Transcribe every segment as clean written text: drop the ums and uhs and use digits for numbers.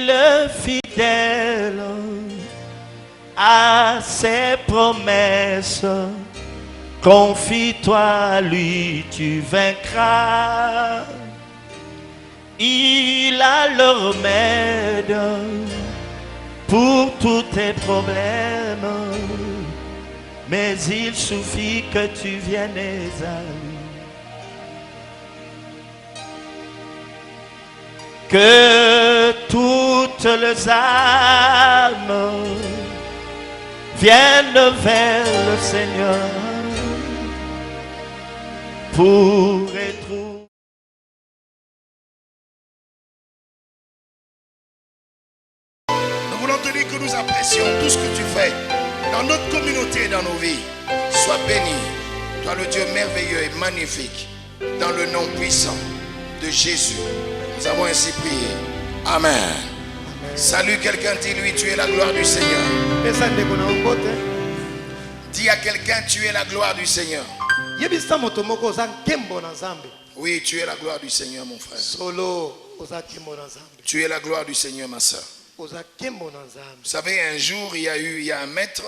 Il est fidèle à ses promesses. Confie-toi à lui, tu vaincras. Il a le remède pour tous tes problèmes. Mais il suffit que tu viennes à lui. Que toutes les âmes viennent vers le Seigneur pour être. Nous voulons te dire que nous apprécions tout ce que tu fais dans notre communauté et dans nos vies. Sois béni, toi le Dieu merveilleux et magnifique, dans le nom puissant de Jésus. Nous avons ainsi prié. Amen. Amen. Salut quelqu'un, dis-lui, tu es la gloire du Seigneur. Dis à quelqu'un, tu es la gloire du Seigneur. Oui, tu es la gloire du Seigneur, mon frère. Tu es la gloire du Seigneur, ma soeur. Vous savez, un jour, il y a un maître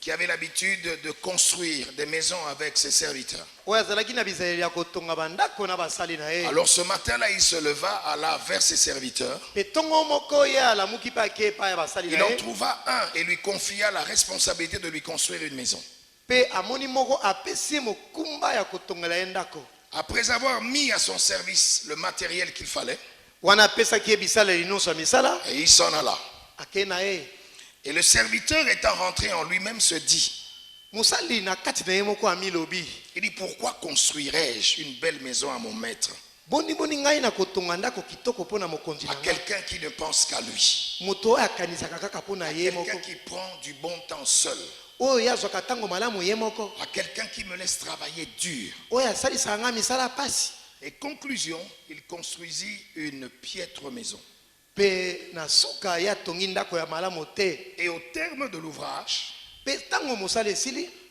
qui avait l'habitude de construire des maisons avec ses serviteurs. Alors ce matin-là, il se leva, alla vers ses serviteurs. Il en trouva un et lui confia la responsabilité de lui construire une maison. Après avoir mis à son service le matériel qu'il fallait, et il s'en alla. Et le serviteur étant rentré en lui-même se dit, il dit, pourquoi construirais-je une belle maison à mon maître? À quelqu'un qui ne pense qu'à lui. À quelqu'un qui prend du bon temps seul. À quelqu'un qui me laisse travailler dur. Et conclusion, il construisit une piètre maison. Et au terme de l'ouvrage,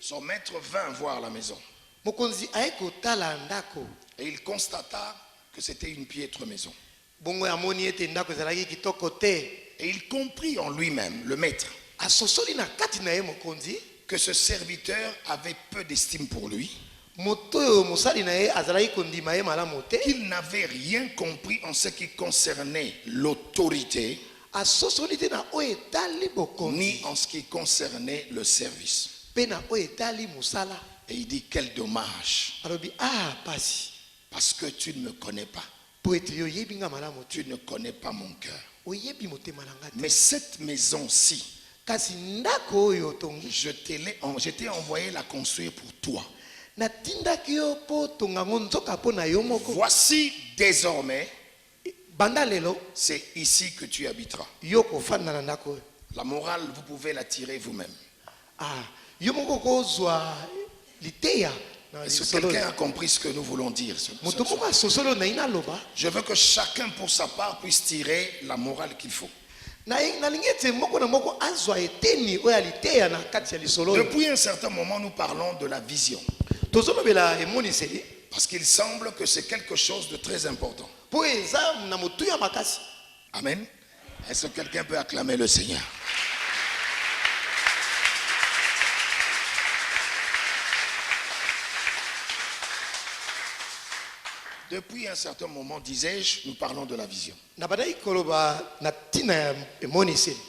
son maître vint voir la maison. Et il constata que c'était une piètre maison. Et il comprit en lui-même, le maître, que ce serviteur avait peu d'estime pour lui, qu'il n'avait rien compris en ce qui concernait l'autorité, ni en ce qui concernait le service. Et il dit, quel dommage, parce que tu ne me connais pas, tu ne connais pas mon cœur. Mais cette maison-ci, je t'ai envoyé la construire pour toi. Voici désormais, c'est ici que tu habiteras. La morale, vous pouvez la tirer vous-même. Est-ce que quelqu'un a compris ce que nous voulons dire? Je veux que chacun pour sa part puisse tirer la morale qu'il faut. Depuis un certain moment, nous parlons de la vision. Parce qu'il semble que c'est quelque chose de très important. Amen. Est-ce que quelqu'un peut acclamer le Seigneur? Depuis un certain moment, disais-je, nous parlons de la vision.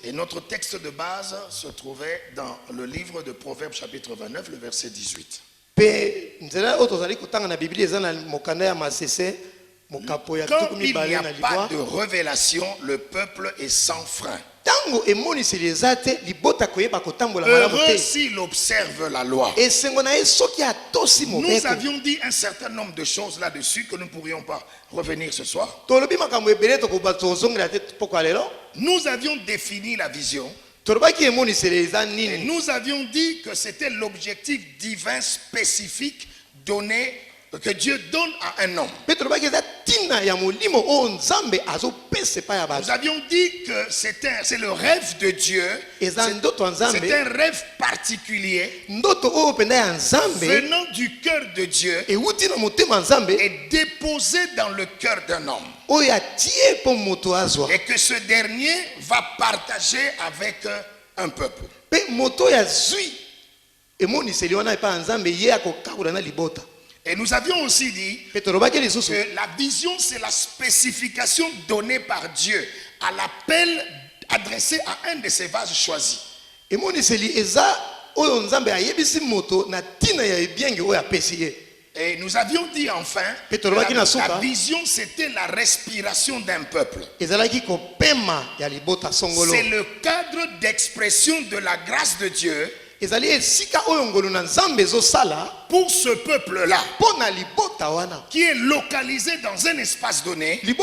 Et notre texte de base se trouvait dans le livre de Proverbes chapitre 29, le verset 18. Quand il n'y a pas de révélation, le peuple est sans frein. Heureux s'il observe la loi. Nous avions dit un certain nombre de choses là-dessus que nous ne pourrions pas revenir ce soir. Nous avions défini la vision. Et nous avions dit que c'était l'objectif divin spécifique donné, que Dieu donne à un homme. Nous avions dit que c'est le rêve de Dieu. C'est un rêve particulier venant du cœur de Dieu et déposé dans le cœur d'un homme. Et que ce dernier va partager avec un peuple. Et nous avions aussi dit que la vision, c'est la spécification donnée par Dieu à l'appel adressé à un de ses vases choisis. Et nous avions dit enfin que la vision, c'était la respiration d'un peuple. C'est le cadre d'expression de la grâce de Dieu pour ce peuple-là, qui est localisé dans un espace donné, et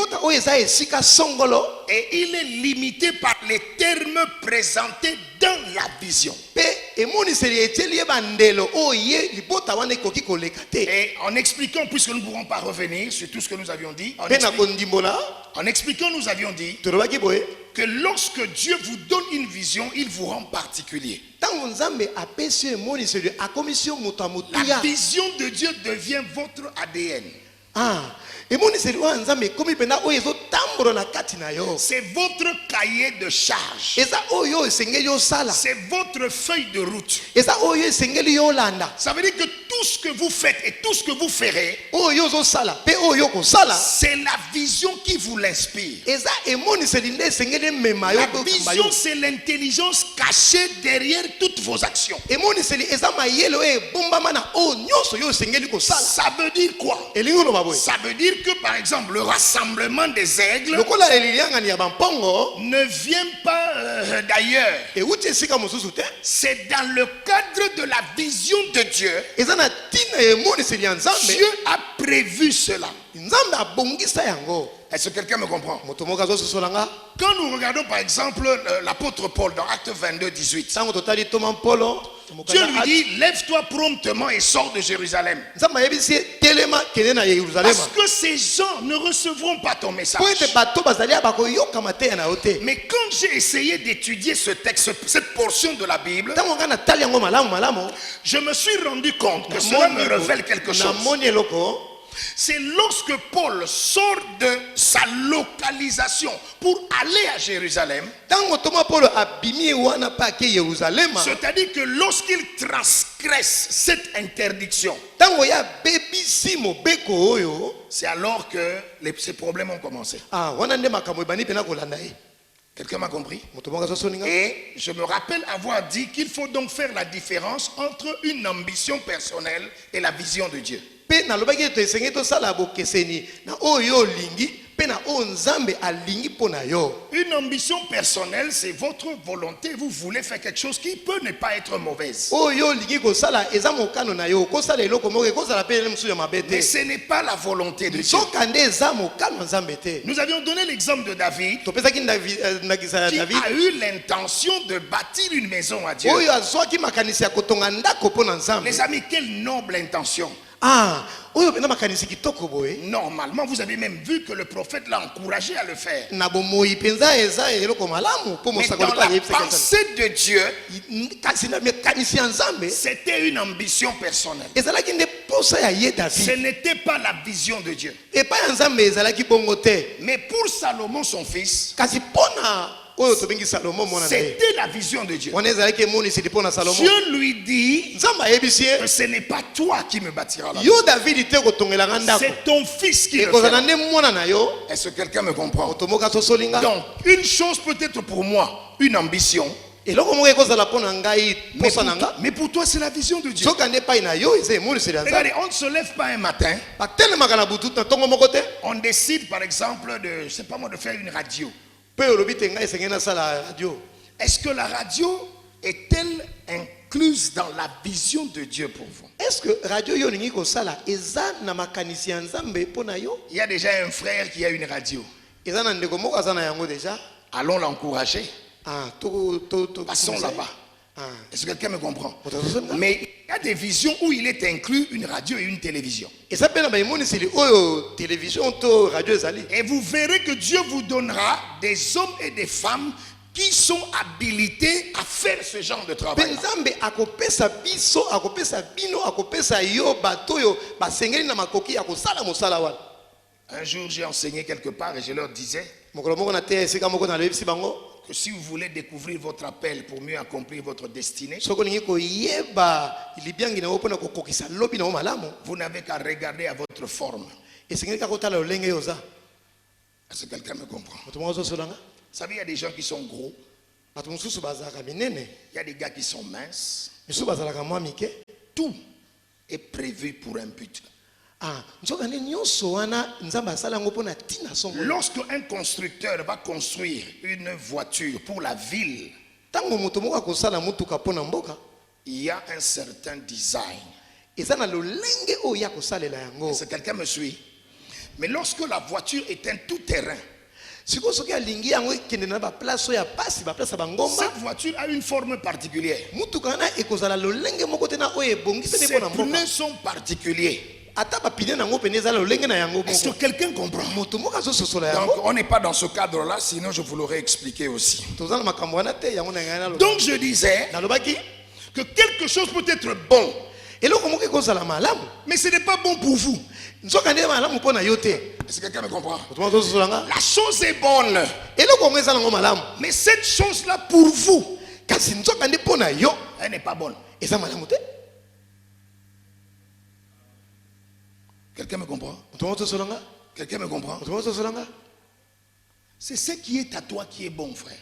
il est limité par les termes présentés dans la vision. Et en expliquant, puisque nous ne pourrons pas revenir sur tout ce que nous avions dit, en expliquant, nous avions dit que lorsque Dieu vous donne une vision, il vous rend particulier. La vision de Dieu devient votre ADN. C'est votre cahier de charge. C'est votre feuille de route. Ça veut dire que tout ce que vous faites et tout ce que vous ferez, c'est la vision qui vous l'inspire. La vision, c'est l'intelligence cachée derrière toutes vos actions. Ça veut dire quoi? Ça veut dire que, par exemple, le rassemblement des aigles ne vient pas d'ailleurs. C'est dans le cadre de la vision de Dieu. Dieu a prévu cela. Est-ce que quelqu'un me comprend? Quand nous regardons par exemple l'apôtre Paul dans Acte 22, 18, Dieu lui dit, lève-toi promptement et sors de Jérusalem. Parce que ces gens ne recevront pas ton message. Mais quand j'ai essayé d'étudier ce texte, cette portion de la Bible, je me suis rendu compte que cela me révèle quelque chose. C'est lorsque Paul sort de sa localisation pour aller à Jérusalem, c'est-à-dire que lorsqu'il transgresse cette interdiction, c'est alors que ces problèmes ont commencé. Quelqu'un m'a compris? Et je me rappelle avoir dit qu'il faut donc faire la différence entre une ambition personnelle et la vision de Dieu. Une ambition personnelle, c'est votre volonté. Vous voulez faire quelque chose qui peut ne pas être mauvaise. Mais ce n'est pas la volonté de Dieu. Nous avions donné l'exemple de David, qui a eu l'intention de bâtir une maison à Dieu. Les amis, quelle noble intention. Normalement, vous avez même vu que le prophète l'a encouragé à le faire. Mais dans la pensée de Dieu, c'était une ambition personnelle. Ce n'était pas la vision de Dieu. Mais pour Salomon, son fils, c'était la vision de Dieu. Dieu lui dit que ce n'est pas toi qui me bâtiras la maison. C'est ton fils qui le fera. Est-ce que quelqu'un me comprend? Donc, une chose peut être pour moi une ambition, mais pour toi c'est la vision de Dieu. Regardez, on ne se lève pas un matin, on décide par exemple de, je sais pas moi, de faire une radio. Est-ce que la radio est-elle incluse dans la vision de Dieu pour vous? Est-ce que radio yo ningi ko sala eza na makanisi ya Nzambe pona yo? Il y a déjà un frère qui a une radio. Eza na ndeko moko azana yango déjà. Allons l'encourager. Ah, passons là-bas. Est-ce que quelqu'un me comprend? Mais il y a des visions où il est inclus une radio et une télévision. Et vous verrez que Dieu vous donnera des hommes et des femmes qui sont habilités à faire ce genre de travail. Un jour, j'ai enseigné quelque part et je leur disais que si vous voulez découvrir votre appel pour mieux accomplir votre destinée, vous n'avez qu'à regarder à votre forme. Est-ce que quelqu'un me comprend? Vous savez, il y a des gens qui sont gros. Il y a des gars qui sont minces. Tout est prévu pour un but. Lorsque un constructeur va construire une voiture pour la ville, il y a un certain design. Est-ce que quelqu'un me suit? Mais lorsque la voiture est un tout-terrain, cette voiture a une forme particulière. Ses pneus sont particuliers. Est-ce que quelqu'un comprend? Donc on n'est pas dans ce cadre-là, sinon je vous l'aurais expliqué aussi. Donc je disais que quelque chose peut être bon, mais ce n'est pas bon pour vous. Est-ce que quelqu'un me comprend? La chose est bonne, mais cette chose-là pour vous, elle n'est pas bonne. Quelqu'un me comprend? Quelqu'un me comprend? C'est ce qui est à toi qui est bon, frère.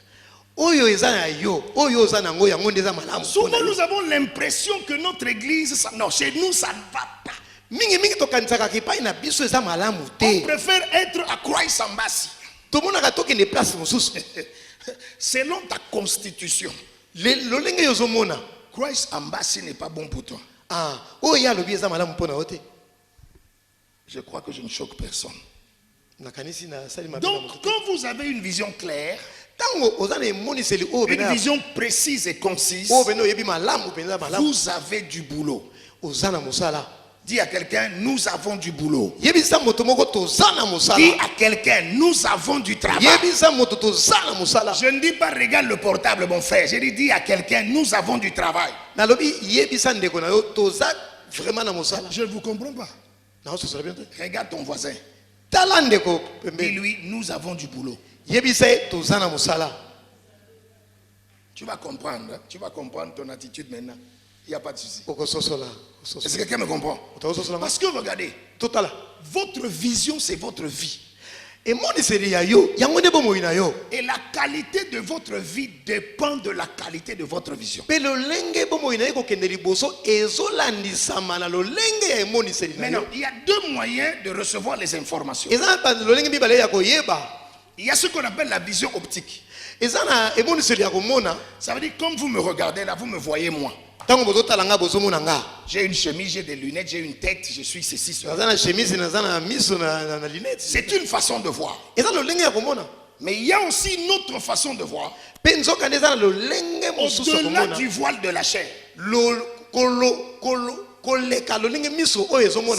Souvent nous avons l'impression que notre église, non, chez nous ça ne va pas. On préfère être à Christ Embassy. Selon ta constitution, Christ Embassy n'est pas bon pour toi. Je crois que je ne choque personne. Donc, quand vous avez une vision claire, une vision précise et concise, vous avez du boulot. Dis à quelqu'un, nous avons du boulot. Dis à quelqu'un, nous avons du travail. Je ne dis pas regarde le portable, mon frère. Je dis à quelqu'un, nous avons du travail. Je ne vous comprends pas. Regarde ton voisin. Dis-lui, nous avons du boulot. Tu vas comprendre. Tu vas comprendre ton attitude maintenant. Il n'y a pas de souci. Est-ce que quelqu'un me comprend? Parce que regardez, votre vision, c'est votre vie. Et la qualité de votre vie dépend de la qualité de votre vision. Maintenant, il y a deux moyens de recevoir les informations. Il y a ce qu'on appelle la vision optique. Ça veut dire, comme vous me regardez là, vous me voyez moi. J'ai une chemise, j'ai des lunettes, j'ai une tête, je suis ceci, cela. C'est une façon de voir. Mais il y a aussi une autre façon de voir. Au-delà du voile de la chair.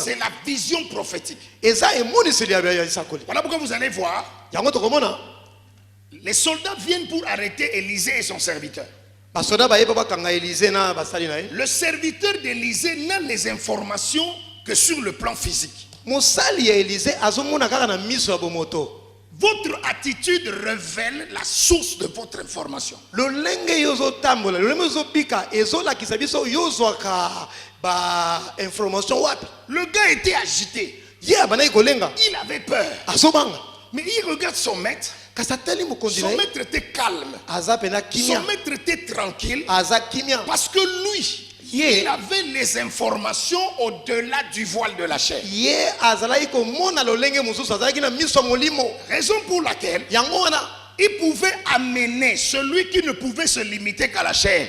C'est la vision prophétique. Voilà pourquoi vous allez voir. Les soldats viennent pour arrêter Élisée et son serviteur. Le serviteur d'Élisée n'a les informations que sur le plan physique. Votre attitude révèle la source de votre information. Le gars était agité. Il avait peur. Mais il regarde son maître. Son maître était calme. Son maître était tranquille. Parce que lui, il avait les informations au-delà du voile de la chair. Raison pour laquelle il pouvait amener celui qui ne pouvait se limiter qu'à la chair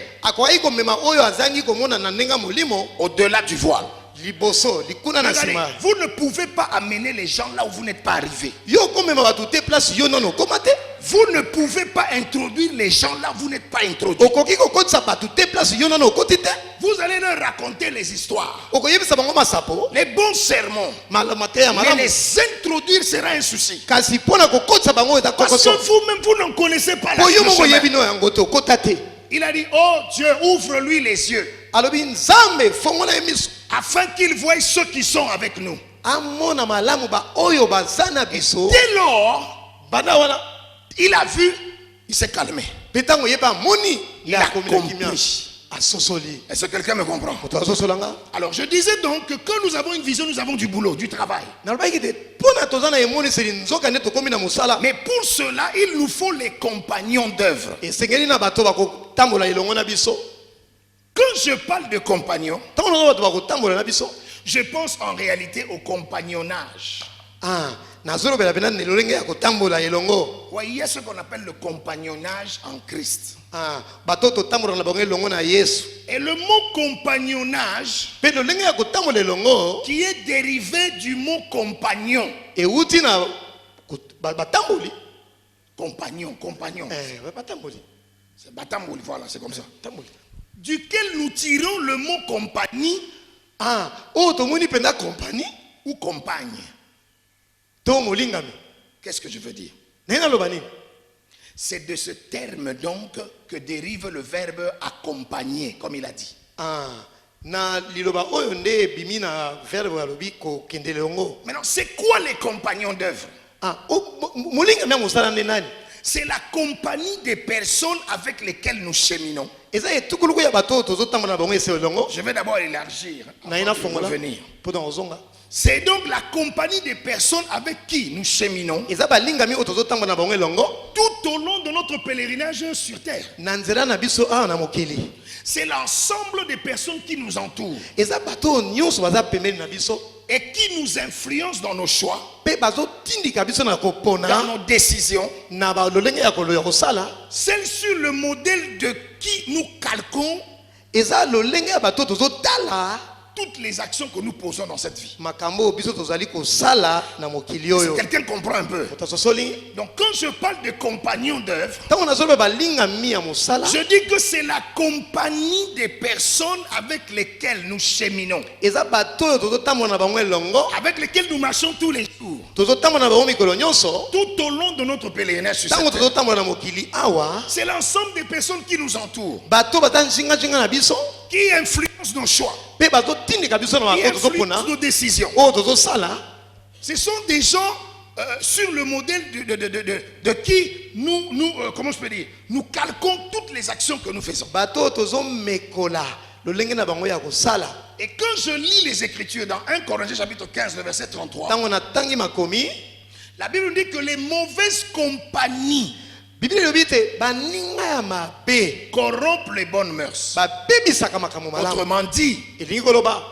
au-delà du voile. Regardez, vous ne pouvez pas amener les gens là où vous n'êtes pas arrivé. vous ne pouvez pas introduire les gens là, vous n'êtes pas introduits. okoki kokotisa bato te place yo nano okoti te Vous allez leur raconter les histoires, okoyebisa bango masapo les bons sermons. malama te ya Mais malamu les introduire sera un souci. kasi mpona kokotisa bango eza Parce kokoso que vous-même, vous n'en connaissez pas la po yo moko chemin. oyebi no yango te okota te Il a dit, oh Dieu, ouvre-lui les yeux, alobi nzambe fongola ye miso afin qu'il voie ceux qui sont avec nous. amona malamu baoyo baza na biso Dès lors, banda wana il a vu, il s'est calmé. mpe ntango yeba amoni Il a akomi na kimia compris. asosoli Est-ce que quelqu'un me comprend? moto asosolanga Alors je disais donc que quand nous avons une vision, nous avons du boulot, du travail. nalobaki te mpona toza na emoniseli nzoka nde tokomi na mosala Mais pour cela, il nous faut les compagnons d'œuvre. esengeli na bato bakotambola elongo na biso Quand je parle de compagnons, ntango naza bato bakotambola na biso je pense en réalité au compagnonnage. nazolobela mpena lolenge ya kotambola elongo Oui, il y a ce qu'on appelle le compagnonnage en Christ. bato totambola na bango elongo na yesu Et le mot compagnonnage, mpe lolenge ya kotambola elongo qui est dérivé du mot compagnon. euti na batamboli Compagnon, compagnon. batamboli C'est Batamboli, voilà, c'est comme ça. tamboli Duquel nous tirons le mot compagnie oyo tomoni mpenza kompani ou compagne. to molingami Qu'est-ce que je veux dire? naye naloba nini C'est de ce terme donc que dérive le verbe accompagner, comme il a dit. na liloba oyo nde ebimi na verbe alobi kokende elongo Maintenant, c'est quoi les compagnons d'œuvre? molingami ya mosala nde nani C'est la compagnie des personnes avec lesquelles nous cheminons. eza etukuluku ya bato oyo tozotambola na bango ese elongo Je vais d'abord élargir naye avant de nafongola revenir. mpona kozonga C'est donc la compagnie des personnes avec qui nous cheminons eza balingami oyo tozotambola na bango elongo tout au long de notre pèlerinage sur terre. na nzela na biso awa na mokili C'est l'ensemble des personnes qui nous entourent eza bato oyo nyonso baza pembeni na biso et qui nous influencent dans nos choix, mpe bazotindika biso na dans kopona nos décisions, na balolenge ya kosala celles sur le modèle de qui nous calquons eza lolenge ya bato oyo tozotala toutes les actions que nous posons dans cette vie. makambo oyo biso tozali kosala na mokili Si oyo quelqu'un comprend un peu. motasosoli Donc quand je parle de compagnons d'œuvre, ntango nazoloba balingami ya mosala je dis que c'est la compagnie des personnes avec lesquelles nous cheminons, eza bato oyo tozotambola na bango elongo avec lesquelles nous marchons tous les jours, tozotambola na bango mikolo nyonso tout au long de notre pèlerinage sur ntango cette terre. tozotambola na mokili awa C'est l'ensemble des personnes qui nous entourent, bato baza nzinga na biso qui influencent nos choix, mpe bazotindika biso na qui makambo tozopona influencent nos décisions. oyo tozosala Ce sont des gens sur le modèle de qui comment je peux dire, nous calquons toutes les actions que nous faisons. bato oyo tozomekola lolenge na bango ya kosala Et quand je lis les Écritures dans 1 Corinthiens chapitre 15, le verset 33, ntango natangi makomi la Bible dit que les mauvaises compagnies biblia elobi ete baninga ya mabe corrompent les bonnes mœurs. babebisaka makambo malamu Autrement dit, elingi koloba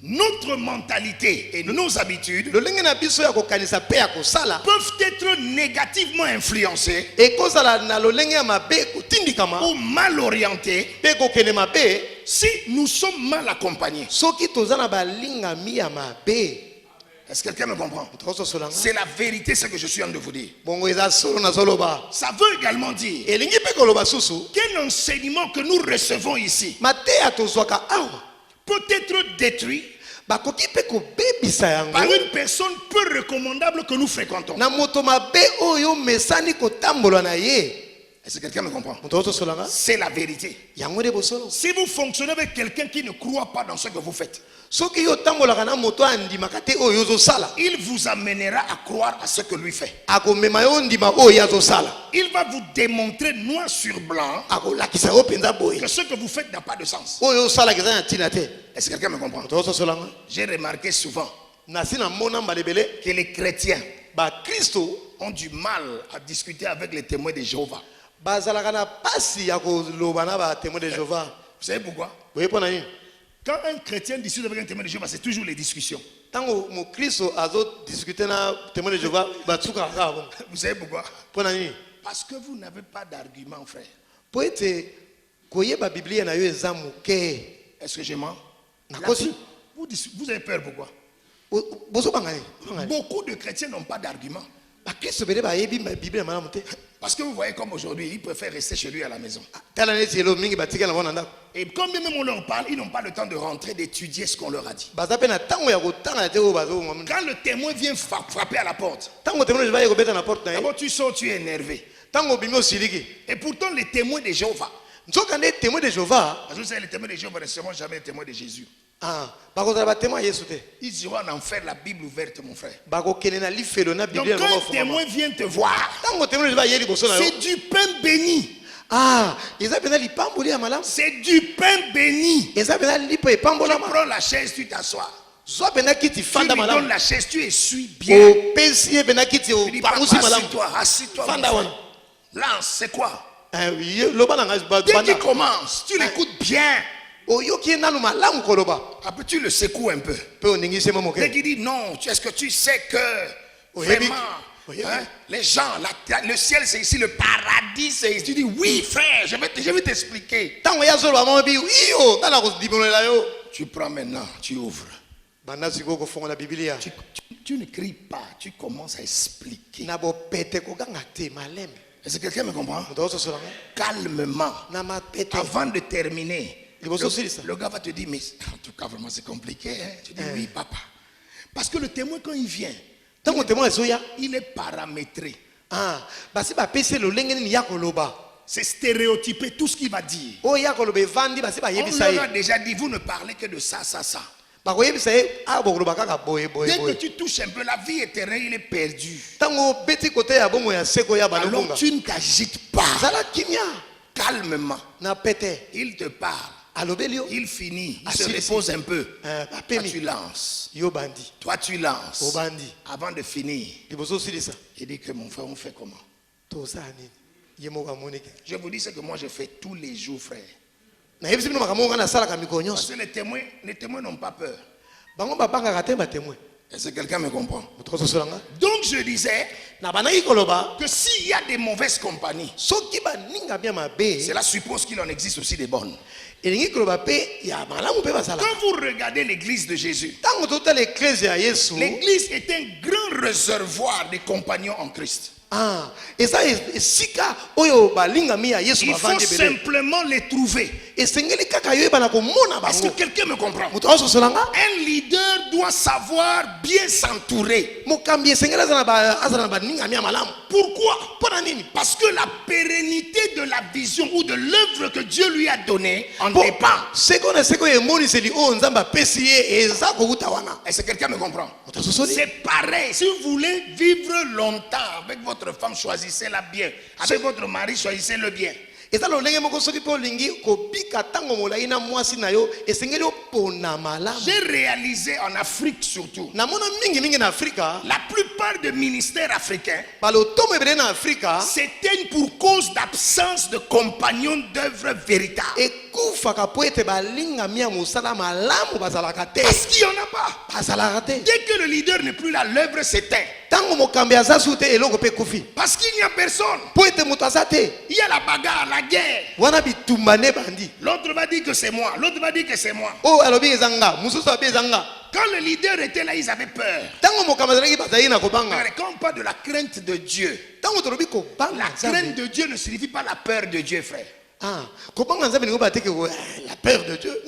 notre mentalité et nos habitudes lolenge na biso ya kokanisa mpe ya kosala peuvent être négativement influencées ekozala na lolenge ya mabe kotindikama ou mal orientées mpe kokende mabe si nous sommes mal accompagnés. soki toza na balingami ya mabe Est-ce que quelqu'un me comprend? tokososolanga C'est la vérité, ce que je suis en train de vous dire. bongo eza solo nazoloba Ça veut également dire elingi mpe koloba susu qu'un enseignement que nous recevons ici mateya tozwaka awa peut être détruit bakoki mpe kobebisa par yango une personne peu recommandable que nous fréquentons. na moto mabe oyo mesani kotambola na ye Est-ce que quelqu'un me comprend? moto otosolanga C'est la vérité. yango nde bosolo Si vous fonctionnez avec quelqu'un qui ne croit pas dans ce que vous faites, soki yo otambolaka na moto andimaka te oyo ozosala il vous amènera à croire à ce que lui fait. akomema yo ndima oyo azosala Il va vous démontrer noir sur blanc akolakisa yo mpenza boye que ce que vous faites n'a pas de sens. oyo osalaka eza na ntina te Est-ce que quelqu'un me comprend? moto otosolanga J'ai remarqué souvent nasi na mona mbala ebele que les chrétiens bakristo ont du mal à discuter avec les témoins de Jéhovah. bazalaka na pasi ya koloba na batémoin de jehova Vous savez pourquoi? boye mpo na nini Quand un chrétien discute avec un témoin de Jéhovah, c'est toujours les discussions. ntango mokristo azodiskute na témoin de jehova batsukaka kaka bongo Vous savez pourquoi? mpo na nini Parce que vous n'avez pas d'argument, frère. po ete koyeba biblia na yo eza moke Est-ce que je mens? nakosi Vous avez peur pourquoi? bozobanga nini Beaucoup de chrétiens n'ont pas d'argument. Parce que vous voyez comme aujourd'hui, il préfère rester chez lui à la maison. Et quand même on leur parle, ils n'ont pas le temps de rentrer, d'étudier ce qu'on leur a dit. Quand le témoin vient frapper à la porte, d'abord tu sors, tu es énervé. Et pourtant les témoins de Jéhovah, parce que vous savez, les témoins de Jéhovah ne seront jamais les témoins de Jésus. Ils diront en enfer, la Bible ouverte, mon frère. Donc quand un témoin vient te voir, c'est du pain béni. C'est du pain béni. Tu prends la chaise, tu t'assois. Tu lui donnes la chaise, tu essuies bien. Tu dis, papa, assis-toi. Lance, c'est quoi? Dès qu'il commence, tu l'écoutes bien. Après tu le secoues un peu. Dès qu'il dit non, est-ce que tu sais que vraiment les gens, le ciel c'est ici, le paradis c'est ici. Tu dis oui frère, je vais t'expliquer. Tu prends maintenant, tu ouvres. Tu ne cries pas, tu commences à expliquer. Est-ce que quelqu'un me comprend? Calmement, avant de terminer. Le gars va te dire, mais en tout cas vraiment c'est compliqué. Hein? Tu dis oui papa. Parce que le témoin quand il vient, il est paramétré. C'est stéréotypé tout ce qu'il va dire. On leur a déjà dit, vous ne parlez que de ça. Dès que tu touches un peu la vie éternelle, il est perdu. Alors tu ne t'agites pas. Calmement. Il te parle. Il finit, il se repose un peu. Toi tu lances. Avant de finir, il dit que mon frère, on fait comment? Je vous dis ce que moi je fais tous les jours, frère. Parce que les témoins n'ont pas peur. Est-ce que quelqu'un me comprend? Donc je disais que s'il y a des mauvaises compagnies, cela suppose qu'il en existe aussi des bonnes. Quand vous regardez l'église de Jésus, l'église est un grand réservoir des compagnons en Christ. Il faut simplement les trouver. Est-ce que quelqu'un me comprend? Un leader doit savoir bien s'entourer. Pourquoi? Parce que la pérennité de la vision ou de l'œuvre que Dieu lui a donnée en dépend. Est-ce que quelqu'un me comprend? C'est pareil. Si vous voulez vivre longtemps avec votre femme, choisissez-la bien. Avec votre mari, choisissez-le bien. J'ai réalisé en Afrique surtout, la plupart des ministères africains s'éteignent pour cause d'absence de compagnons d'œuvre véritables. Parce qu'il n'y en a pas. Dès que le leader n'est plus là, l'œuvre s'éteint. Parce qu'il n'y a personne. Il y a la bagarre, la guerre. L'autre va dire que c'est moi. L'autre va dire que c'est moi. Quand le leader était là, ils avaient peur. Quand on parle de la crainte de Dieu, la crainte de Dieu ne signifie pas la peur de Dieu, frère. La peur de Dieu.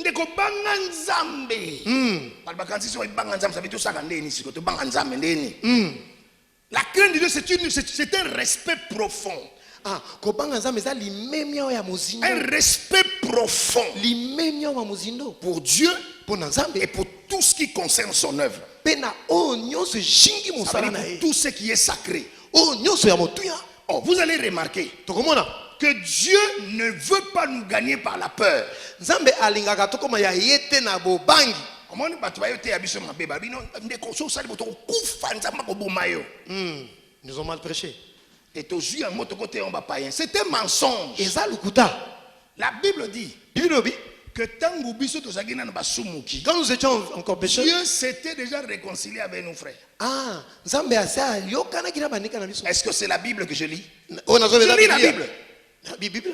La crainte de Dieu, c'est un respect profond. Un respect profond pour Dieu et pour tout ce qui concerne son œuvre. Pour tout ce qui est sacré. Oh, vous allez remarquer que Dieu ne veut pas nous gagner par la peur. Nous ont mal prêché. C'est un mensonge. La Bible dit que quand nous étions encore pécheurs, Dieu s'était déjà réconcilié avec nos frères. Est-ce que c'est la Bible que je lis? Je lis la Bible.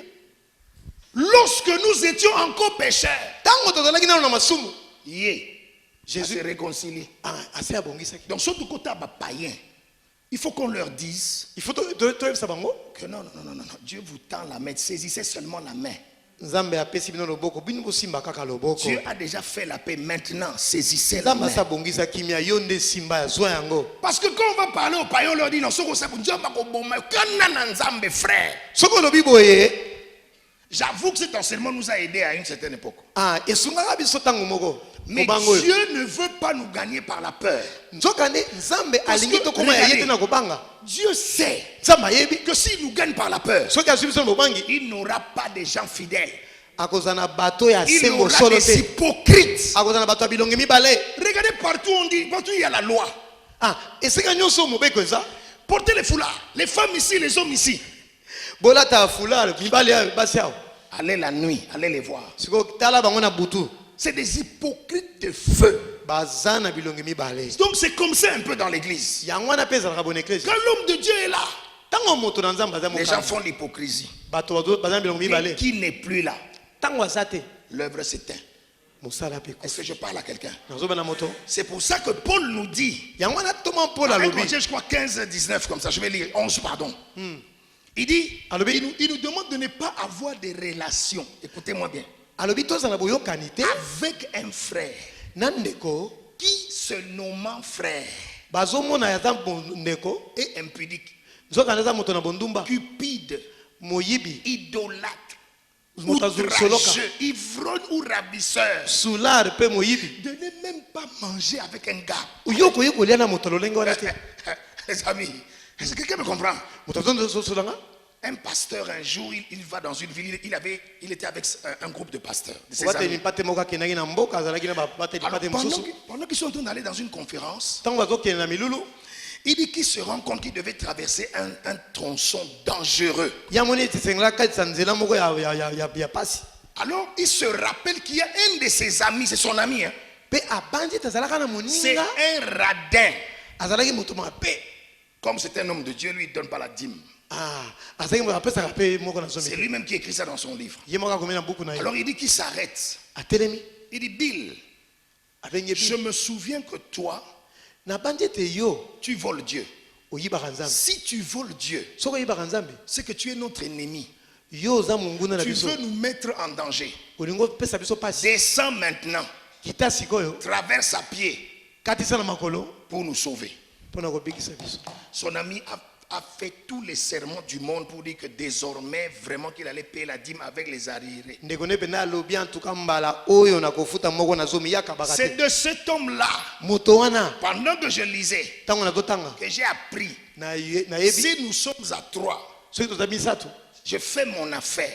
Lorsque nous étions encore pécheurs, Jésus s'est réconcilié. Donc, ce côté païen, Il faut qu'on leur dise Il faut ça bango. que non. Dieu vous tend la main. Saisissez seulement la main. Nzambe apesi bino loboko bino bosimba kaka loboko. Dieu a déjà fait la paix. Maintenant, saisissez la main. Nzambe sabongisa kimia yonde simba ya zwa yango. Parce que quand on va parler aux païens, on leur dit non, soko sabu nzamba ko boma kana nzambe frère. Soko lobi boye. J'avoue que cet enseignement nous a aidé à une certaine époque. Ah, esungaka biso tango moko. Mais Dieu ne veut pas nous gagner par la peur. Nzokane nzambe alingi to koma ya yete na kobanga. Dieu sait que s'il nous gagne par la peur, il n'aura pas de gens fidèles. Il aura des hypocrites. Regardez partout, on dit, partout il y a la loi. Portez les foulards. Les femmes ici, les hommes ici. Allez la nuit, allez les voir. C'est des hypocrites de feu. Donc c'est comme ça un peu dans l'église. Quand l'homme de Dieu est là, les gens font l'hypocrisie. Mais qui n'est plus là, l'œuvre s'éteint. Est-ce que je parle à quelqu'un? C'est pour ça que Paul nous dit, je crois 15, 19 comme ça, je vais lire 11 pardon. Il dit, il nous demande de ne pas avoir des relations. Écoutez-moi bien. Avec un frère qui se nommant frère est impudique, cupide, idolâtre, outrageux, ivrogne ou ravisseur, de ne même pas manger avec un gars. Les amis, est-ce que quelqu'un me comprend? Un pasteur, un jour, il va dans une ville, il était avec un groupe de pasteurs. De ses amis. Alors, pendant qu'ils sont en train d'aller dans une conférence, il dit qu'il se rend compte qu'il devait traverser un tronçon dangereux. Alors, il se rappelle qu'il y a un de ses amis, c'est son ami. Hein? C'est un radin. Comme c'est un homme de Dieu, lui, il ne donne pas la dîme. C'est lui-même qui écrit ça dans son livre. Alors il dit qu'il s'arrête. Il dit, Bill, je me souviens que toi, tu voles Dieu. Si tu voles Dieu, c'est que tu es notre ennemi. Tu veux nous mettre en danger. Descends maintenant. Traverse à pied pour nous sauver. Son ami a fait tous les serments du monde pour dire que désormais, vraiment qu'il allait payer la dîme avec les arriérés. C'est de cet homme-là, pendant que je lisais, que j'ai appris, si nous sommes à 3, je fais mon affaire.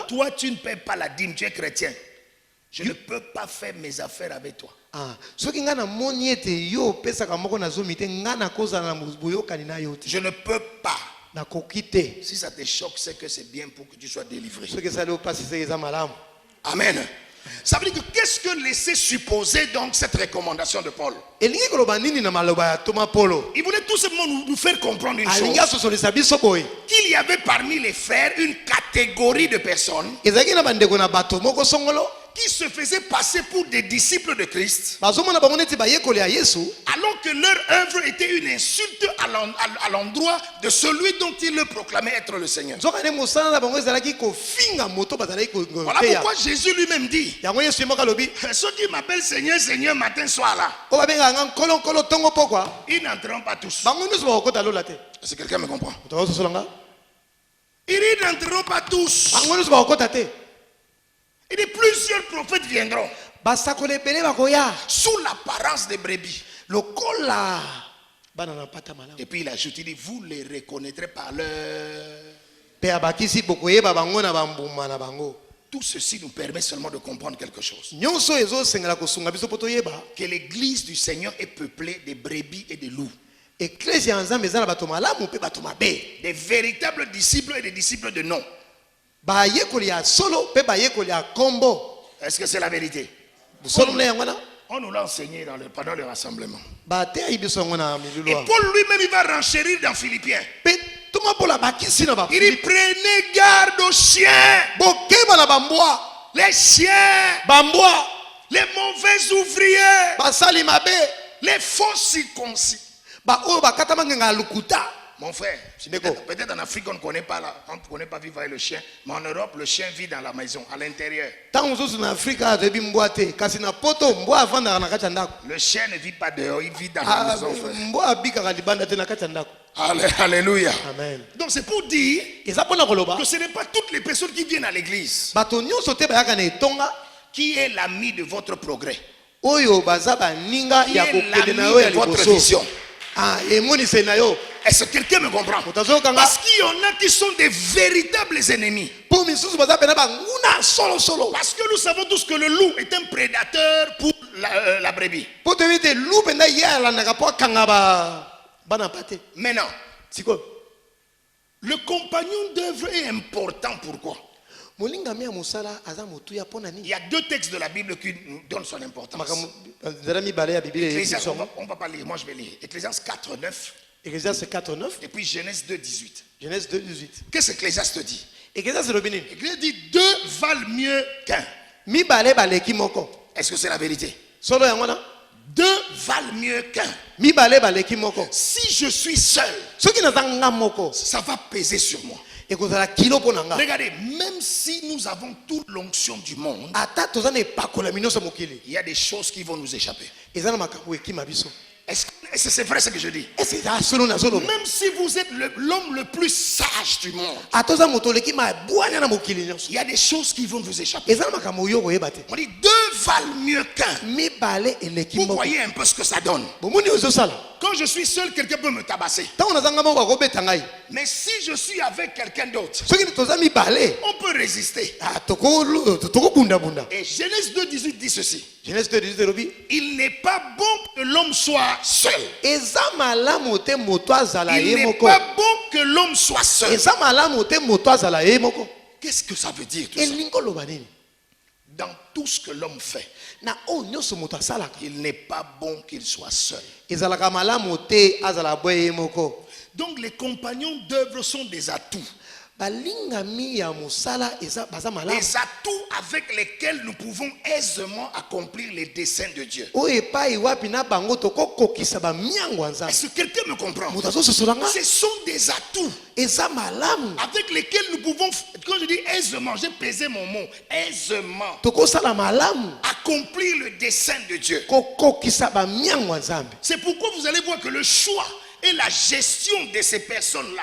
Toi, tu ne paies pas la dîme, tu es chrétien. Je ne peux pas faire mes affaires avec toi. Je ne peux pas. Si ça te choque, c'est que c'est bien pour que tu sois délivré. Amen. Ça veut dire que qu'est-ce que laissait supposer donc cette recommandation de Paul? Il voulait tout simplement nous faire comprendre une chose. Qu'il y avait parmi les frères une catégorie de personnes qui se faisaient passer pour des disciples de Christ, alors que leur œuvre était une insulte à l'endroit de celui dont ils le proclamaient être le Seigneur. Voilà pourquoi Jésus lui-même dit, ceux qui m'appellent Seigneur, Seigneur, matin, soir là, ils n'entreront pas tous. Est-ce que quelqu'un me comprend? Ils n'entreront pas tous. Et de plusieurs prophètes viendront sous l'apparence des brebis. Et puis il ajoute, il dit, vous les reconnaîtrez par leur... Tout ceci nous permet seulement de comprendre quelque chose. Que l'église du Seigneur est peuplée de brebis et de loups. Des véritables disciples et des disciples de nom. Est-ce que c'est la vérité? On nous l'a enseigné pendant le rassemblement. Et Paul lui-même, il va renchérir dans Philippiens. Il dit, prenez garde aux chiens. Les chiens. Les mauvais ouvriers. Les faux circoncis. ba oyo bakata ngenga lukuta. Mon frère, peut-être en Afrique on ne connaît pas là, on ne connaît pas vivre avec le chien, mais en Europe le chien vit dans la maison, à l'intérieur. Le chien ne vit pas dehors, il vit dans la maison, frère. Alléluia. Amen. Donc c'est pour dire que ce n'est pas toutes les personnes qui viennent à l'église qui est l'ami de votre progrès, qui est l'ami de votre vision. Est-ce que quelqu'un me comprend? Parce qu'il y en a qui sont des véritables ennemis. Parce que nous savons tous que le loup est un prédateur pour la brebis. Maintenant, le compagnon d'œuvre est important. Pourquoi? Il y a deux textes de la Bible qui nous donnent son importance. Ecclésiaste, on ne va pas lire, moi je vais lire. Ecclésiaste 4.9. Ecclésiaste 4.9. Et puis Genèse 2.18. Genèse 2.18. Qu'est-ce que Ecclésiaste dit? Ecclésiaste dit deux valent mieux qu'un. Est-ce que c'est la vérité? Deux valent mieux qu'un. Si je suis seul, ça va peser sur moi. Regardez, même si nous avons toute l'onction du monde, il y a des choses qui vont nous échapper. Est-ce que c'est vrai ce que je dis? Même si vous êtes l'homme le plus sage du monde, il y a des choses qui vont vous échapper. On dit deux valent mieux qu'un. Vous voyez un peu ce que ça donne. Quand je suis seul, quelqu'un peut me tabasser. Mais si je suis avec quelqu'un d'autre, on peut résister. Et Genèse 2.18 dit ceci. Il n'est pas bon que l'homme soit seul. Il n'est pas bon que l'homme soit seul. Qu'est-ce que ça veut dire tout ça? Dans tout ce que l'homme fait, il n'est pas bon qu'il soit seul. Donc les compagnons d'œuvre sont des atouts. Des atouts avec lesquels nous pouvons aisément accomplir les desseins de Dieu. Est-ce que quelqu'un me comprend? Ce sont des atouts avec lesquels nous pouvons, quand je dis aisément, j'ai pesé mon mot, aisément accomplir le dessein de Dieu. C'est pourquoi vous allez voir que le choix et la gestion de ces personnes-là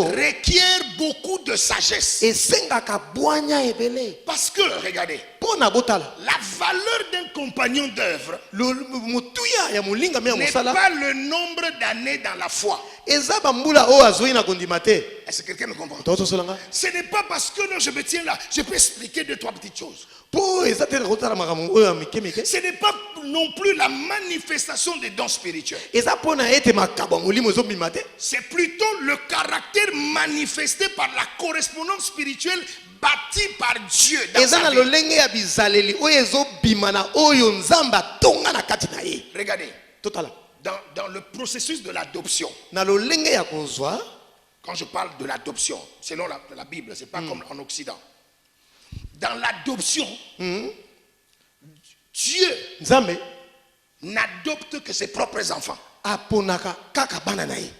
requiert beaucoup de sagesse. Parce que, regardez, la valeur d'un compagnon d'œuvre n'est pas le nombre d'années dans la foi. Est-ce que quelqu'un me comprend? Ce n'est pas parce que non, je me tiens là, je peux expliquer deux, trois petites choses. Ce n'est pas non plus la manifestation des dons spirituels. C'est plutôt le caractère manifesté par la correspondance spirituelle bâtie par Dieu dans sa vie. Regardez, dans le processus de l'adoption, quand je parle de l'adoption, selon la Bible, ce n'est pas comme en Occident. Dans l'adoption, Dieu n'adopte que ses propres enfants.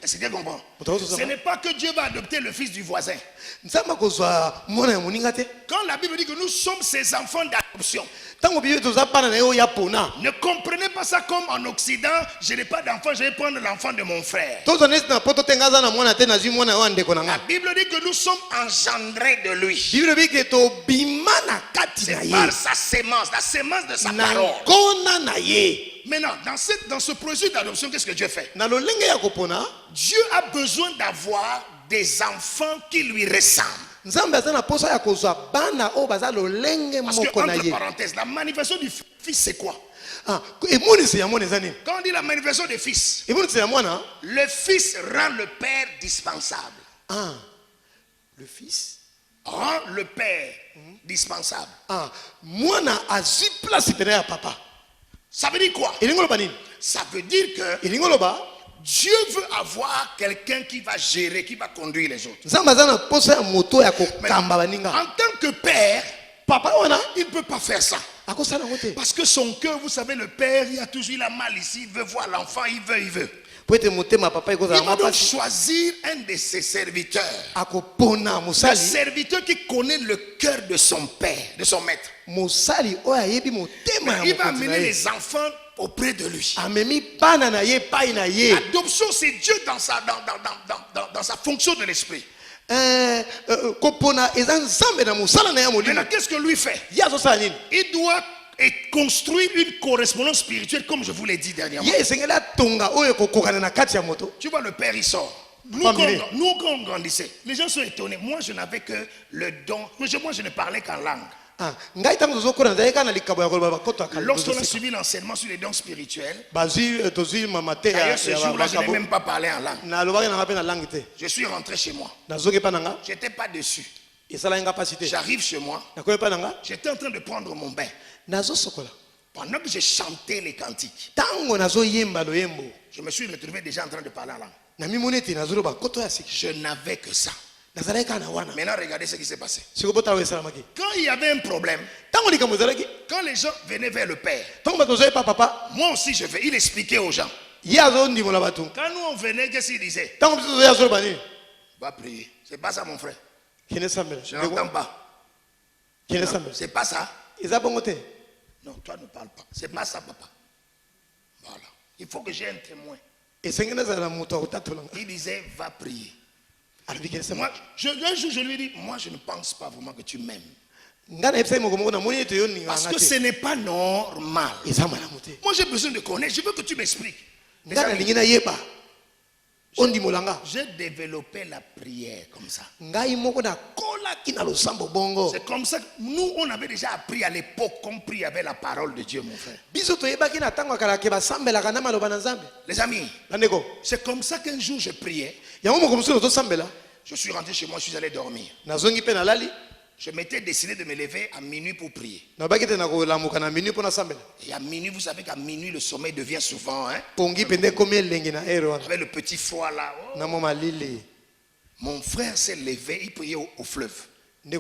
Est-ce que tu comprends? Ce n'est pas que Dieu va adopter le fils du voisin. Quand la Bible dit que nous sommes ses enfants d'adoption, ne comprenez pas ça comme en Occident, je n'ai pas d'enfant, je vais prendre l'enfant de mon frère. La Bible dit que nous sommes engendrés de lui. C'est par sa sémence, la sémence de sa parole. Maintenant, dans ce processus d'adoption, qu'est-ce que Dieu fait? Dieu a besoin d'avoir des enfants qui lui ressemblent. Parce que, entre parenthèses, la manifestation du fils, c'est quoi? Quand on dit la manifestation du fils, le fils rend le père dispensable. Le fils rend le père dispensable. Ça veut dire quoi? Ça veut dire que Dieu veut avoir quelqu'un qui va gérer, qui va conduire les autres. Mais en tant que père, il ne peut pas faire ça. Parce que son cœur, vous savez, le père, il a toujours la mal ici, il veut voir l'enfant, il veut. Il va donc choisir un de ses serviteurs. Un serviteur qui connaît le cœur de son père, de son maître. Il va amener les enfants auprès de lui. L'adoption, c'est Dieu dans sa fonction de l'esprit. Maintenant, qu'est-ce que lui fait? Il doit construire une correspondance spirituelle, comme je vous l'ai dit dernièrement. Tu vois, le père, il sort. Nous, quand on grandissait, les gens sont étonnés. Moi, je n'avais que le don. Moi, je ne parlais qu'en langue. Lorsqu'on a suivi l'enseignement sur les dons spirituels, d'ailleurs, ce jour-là, je n'ai même pas parlé en langue. Je suis rentré chez moi. Je n'étais pas dessus. J'arrive chez moi. J'étais en train de prendre mon bain. Pendant que j'ai chanté les cantiques, je me suis retrouvé déjà en train de parler en langue. Je n'avais que ça. Maintenant, regardez ce qui s'est passé. Quand il y avait un problème, quand les gens venaient vers le père, moi aussi je vais. Il expliquait aux gens. Quand nous on venait, qu'est-ce qu'il disait? Va prier. C'est pas ça, mon frère. Je n'entends pas. C'est pas ça. Non, toi ne parles pas. C'est pas ça, papa. Voilà. Il faut que j'ai un témoin. Il disait, va prier. Moi, un jour, je lui ai dit, moi, je ne pense pas vraiment que tu m'aimes. Parce que ce n'est pas normal. Moi, j'ai besoin de connaître. Je veux que tu m'expliques. J'ai développé la prière comme ça. C'est comme ça que nous, on avait déjà appris à l'époque qu'on prie avec la parole de Dieu, mon frère. Les amis, c'est comme ça qu'un jour je priais. Je suis rentré chez moi, je suis allé dormir. Je m'étais décidé de me lever à minuit pour prier. Et à minuit, vous savez qu'à minuit, le sommeil devient souvent. Avec le petit froid là. Oh. Mon frère s'est levé, il priait au fleuve. Il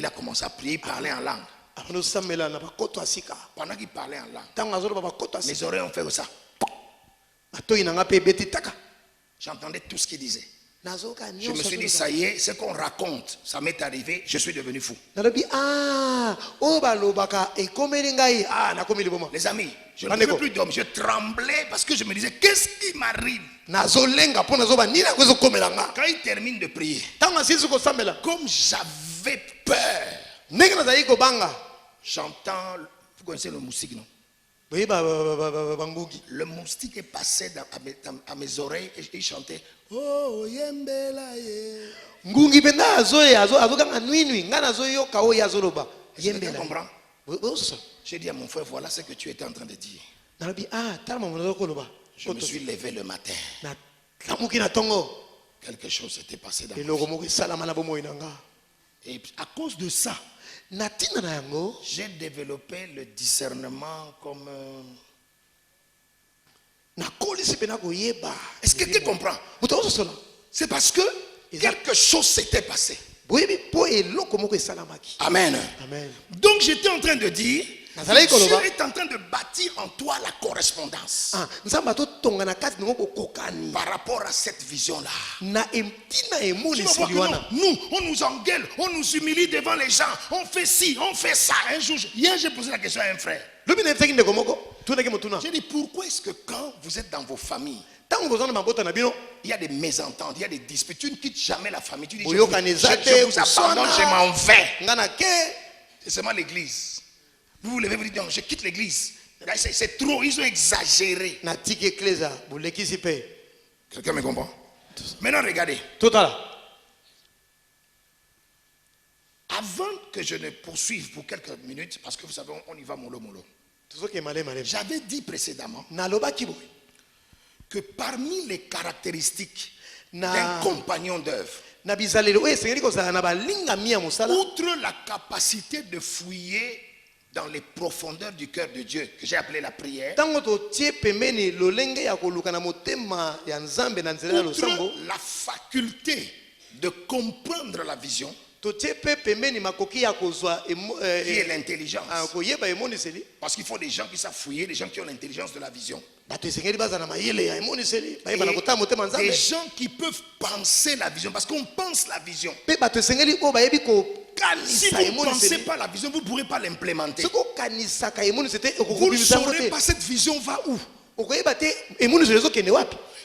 a commencé à prier, il parlait en langue. Pendant qu'il parlait en langue, mes oreilles ont fait ça. J'entendais tout ce qu'il disait. Je me suis dit, ça y est, ce qu'on raconte, ça m'est arrivé, je suis devenu fou. Les amis, je ne pouvais plus dormir, je tremblais parce que je me disais, qu'est-ce qui m'arrive? Quand il termine de prier, comme j'avais peur, j'entends, vous connaissez le moustique, non? Le moustique est passé à mes oreilles et il chantait. Oh, Yembela ye. Tu comprends? J'ai dit à mon frère, voilà ce que tu étais en train de dire. Je me suis levé le matin. Quelque chose s'était passé dans ma vie. Et à cause de ça, j'ai développé le discernement comme... Est-ce que tu comprends? C'est parce que quelque chose s'était passé. Amen. Donc j'étais en train de dire, Dieu est en train de bâtir en toi la correspondance par rapport à cette vision-là. Nous, on nous engueule, on nous humilie devant les gens, on fait ci, on fait ça. Un jour, hier j'ai posé la question à un frère. J'ai dit, pourquoi est-ce que quand vous êtes dans vos familles, il y a des mésententes, il y a des disputes, tu ne quittes jamais la famille, tu dis, je vous abandonne, je m'en vais. C'est seulement l'église. Vous vous levez, vous dites, non, je quitte l'église. C'est trop, ils ont exagéré. Quelqu'un me comprend? Maintenant, regardez. Avant que je ne poursuive pour quelques minutes, parce que vous savez, on y va mollo mollo. J'avais dit précédemment que parmi les caractéristiques d'un compagnon d'œuvre, outre la capacité de fouiller dans les profondeurs du cœur de Dieu, que j'ai appelé la prière, outre la faculté de comprendre la vision, Qui est l'intelligence. Parce qu'il faut des gens qui savent fouiller, des gens qui ont l'intelligence de la vision. Des gens qui peuvent penser la vision, parce qu'on pense la vision. Si vous ne pensez pas la vision, vous ne pourrez pas l'implémenter. Vous ne saurez pas cette vision va où.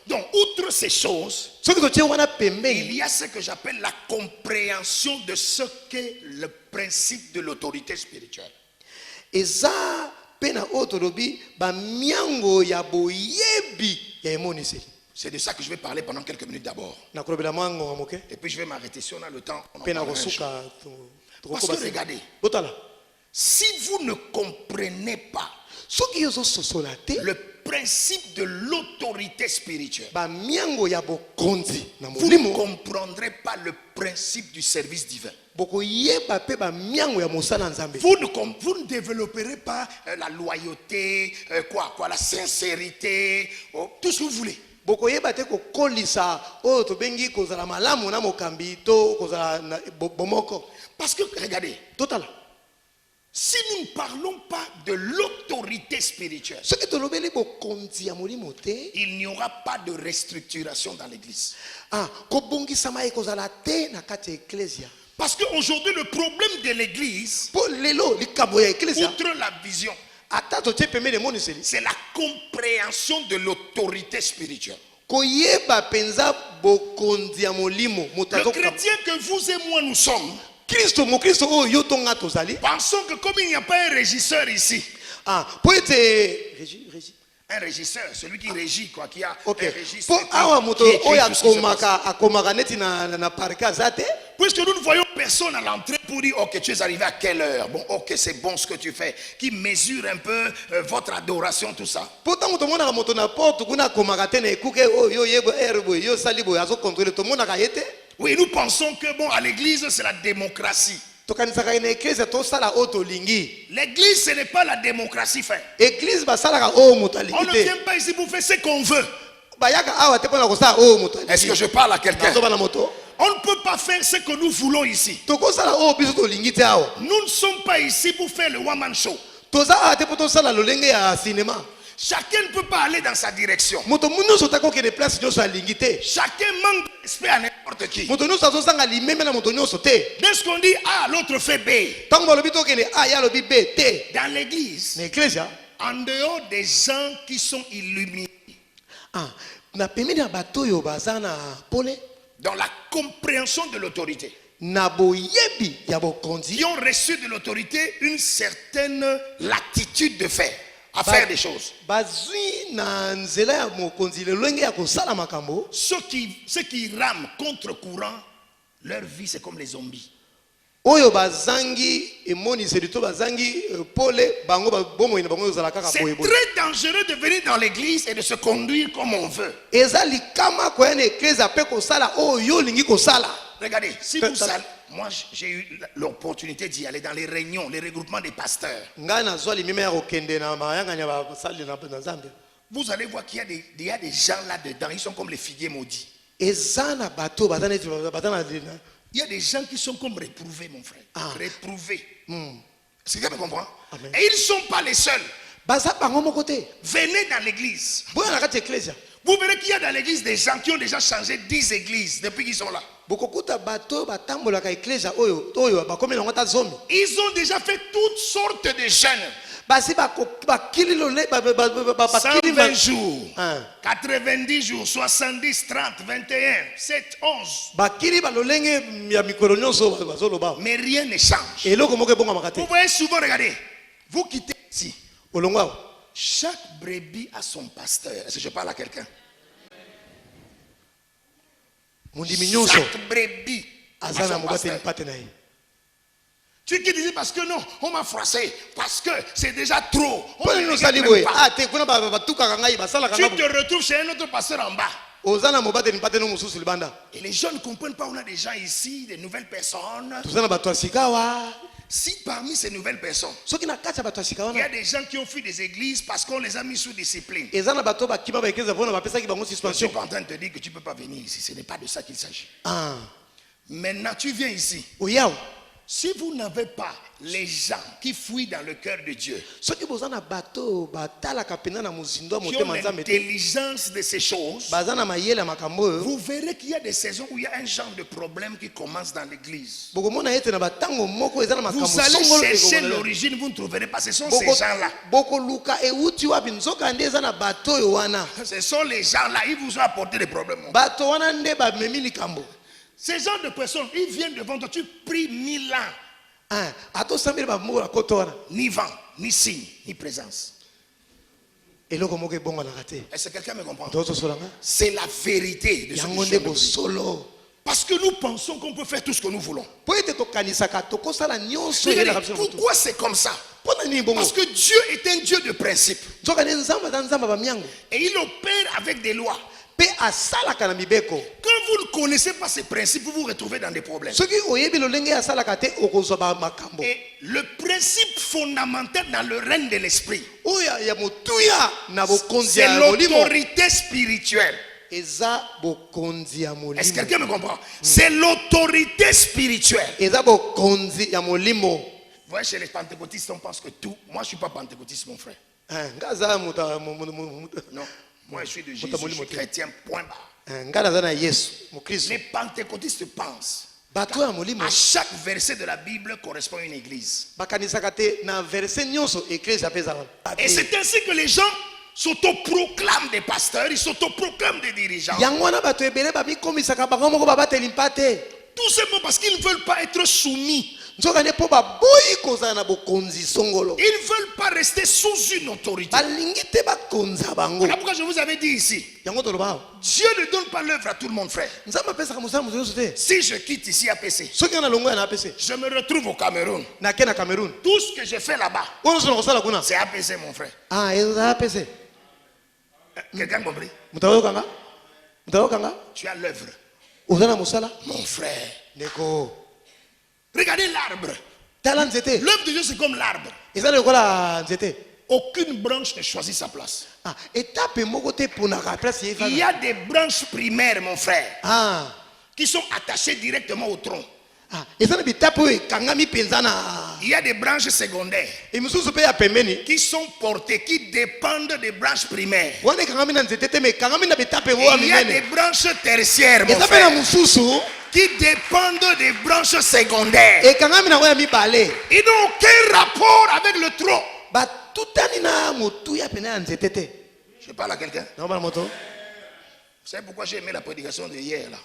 Donc, outre ces choses, il y a ce que j'appelle la compréhension de ce qu'est le principe de l'autorité spirituelle. C'est de ça que je vais parler pendant quelques minutes d'abord. Et puis je vais m'arrêter si on a le temps. Parce que regardez, si vous ne comprenez pas le principe de l'autorité spirituelle, vous ne comprendrez pas le principe du service divin. Vous ne développerez pas la loyauté, la sincérité, tout ce que vous voulez. Parce que regardez, si nous ne parlons pas de l'autorité spirituelle, il n'y aura pas de restructuration dans l'église. Parce qu'aujourd'hui, le problème de l'église, outre la vision, c'est la compréhension de l'autorité spirituelle. Le chrétien que vous et moi nous sommes, pensons que comme il n'y a pas un régisseur ici, un régisseur, celui qui régit, qui a un registre, puisque nous ne voyons personne à l'entrée pour dire ok, tu es arrivé à quelle heure, bon ok, c'est bon ce que tu fais, qui mesure un peu votre adoration, tout ça. Oui, nous pensons que bon, à l'église c'est la démocratie. L'église, ce n'est pas la démocratie, frère. On ne vient pas ici pour faire ce qu'on veut. Est-ce que je parle à quelqu'un? On ne peut pas faire ce que nous voulons ici. Nous ne sommes pas ici pour faire le one-man show. Chacun ne peut pas aller dans sa direction. Chacun manque de respect à n'importe qui. Dès ce qu'on dit A, l'autre fait B. Dans l'église, en dehors des gens qui sont illuminés, dans la compréhension de l'autorité, qui ont reçu de l'autorité une certaine latitude de faire, à faire des choses. Ceux qui rament contre courant, leur vie c'est comme les zombies. C'est très dangereux de venir dans l'église et de se conduire comme on veut. Regardez, si vous allez, moi j'ai eu l'opportunité d'y aller dans les réunions, les regroupements des pasteurs. Vous allez voir qu'il y a des gens là-dedans, ils sont comme les figuiers maudits. Il y a des gens qui sont comme réprouvés, mon frère. Réprouvés. Est-ce que tu me comprends? Et ils ne sont pas les seuls. Venez dans l'église. Vous verrez qu'il y a dans l'église des gens qui ont déjà changé 10 églises depuis qu'ils sont là. Ils ont déjà fait toutes sortes de jeûnes. 120 jours, 90 jours, 70, 30, 21, 7, 11. Mais rien ne change. Vous voyez souvent, regardez, vous quittez ici. Chaque brebis a son pasteur. Est-ce que je parle à quelqu'un? Chaque brebis a son pasteur. Tu qui disais parce que non, on m'a froissé, parce que c'est déjà trop. Tu te retrouves chez un autre pasteur en bas. Et les gens ne comprennent pas, on a des gens ici, des nouvelles personnes. Si parmi ces nouvelles personnes, il y a des gens qui ont fui des églises parce qu'on les a mis sous discipline, je ne suis pas en train de te dire que tu ne peux pas venir ici, ce n'est pas de ça qu'il s'agit. Maintenant, tu viens ici. Oyao. Si vous n'avez pas les gens qui fuient dans le cœur de Dieu, Ceux qui ont bateau, batala kapena na muzindo qui mote ont manza mete. l'intelligence de ces choses, Bazana mayele makambo. vous verrez qu'il y a des saisons où il y a un genre de problème qui commence dans l'église. Bokomona ete na batango moko ezana makambo. Vous allez chercher l'origine, vous ne trouverez pas. Ce sont ces gens-là. Boko luka euti wapi nzoka nde ezana bato yowana. Ce sont les gens-là, ils vous ont apporté des problèmes. Bato wana nde ba memi likambo. Ces gens de personnes, ils viennent devant toi, tu pries 1000 ans. Ah, ato sambele ba moko la koto wana. Ni vent, ni signe, ni présence. Eloko moko ebonga na kate. Est-ce que quelqu'un me comprend? Toto solanga. C'est la vérité de ce Yango que nde je bo dis. solo. Parce que nous pensons qu'on peut faire tout ce que nous voulons. Po ete to kanisaka to kosala nyonso Regardez, yela kapisa mutu. pourquoi c'est comme ça? Pona nini bongo? Parce que Dieu est un Dieu de principe. Nzoka ne nzamba za nzamba ba miango. Et il opère avec des lois. Pe asalaka na mibeko. Quand vous ne connaissez pas ces principes, vous vous retrouvez dans des problèmes. Soki oyebi lolenge asalaka te okozwa ba makambo. Et le principe fondamental dans le règne de l'esprit, Oya ya motuya na bokonzi c'est ya molimo. l'autorité spirituelle. Eza bokonzi ya molimo. Est-ce que quelqu'un me comprend? C'est l'autorité spirituelle. Eza bokonzi ya molimo. Vous voyez, chez les pentecôtistes, on pense que tout. Moi, je ne suis pas pentecôtiste, mon frère. Ngaza muta Non. Moi, je suis de Jésus, je suis chrétien, point barre. ngana za na Yesu, mukristo. Les pentecôtistes pensent Bato ya molimo à chaque verset de la Bible correspond à une église. bakanisaka te na verset nyonso eklezia peza wana. Et c'est ainsi que les gens s'autoproclament des pasteurs, ils s'autoproclament des dirigeants. Yango wana bato ebele babikomisaka bango moko babateli mpa te. Tout simplement parce qu'ils ne veulent pas être soumis. Nzoka nde mpo baboyi kozala na bokonzi songolo. Ils ne veulent pas rester sous une autorité. Balingi te bakonza bango. Voilà pourquoi je vous avais dit ici, Yango toloba awa. Dieu ne donne pas l'œuvre à tout le monde, frère. Nzambe apesaka mosala moto nyonso te. Si je quitte ici à PC, Soki nga na longo ya na APC je me retrouve au Cameroun. nake na Cameroun. Tout ce que je fais là-bas, Oyo nyonso nakosala kuna. c'est APC, mon frère. Ah, eza APC. Quelqu'un compris? Mutawokanga? Mutawokanga? Tu as l'œuvre. Oza na mosala? Mon frère, Neko. regardez l'arbre. Tala nzete. L'œuvre de Dieu, c'est comme l'arbre. Eza lokola nzete. Aucune branche ne choisit sa place. Ah, étape moko te ponaka place ye Il y a des branches primaires, mon frère, Ah. qui sont attachées directement au tronc. Ah, eza na bitape oyo ekangami mpenza na. Il y a des branches secondaires Emisusu pe ya pembeni. qui sont portées, qui dépendent des branches primaires. Wana ekangami na nzete te me ekangami na bitape oyo ya Il y a des minene. branches tertiaires, mon Eza pe na frère, mosusu qui dépendent des branches secondaires. ekangami na oyo ya mibale. Ils n'ont aucun rapport avec le tronc. Batutani na motuya pene ya nzete te. Je parle à quelqu'un. Naomba moto. Vous savez pourquoi j'ai aimé la prédication de hier là?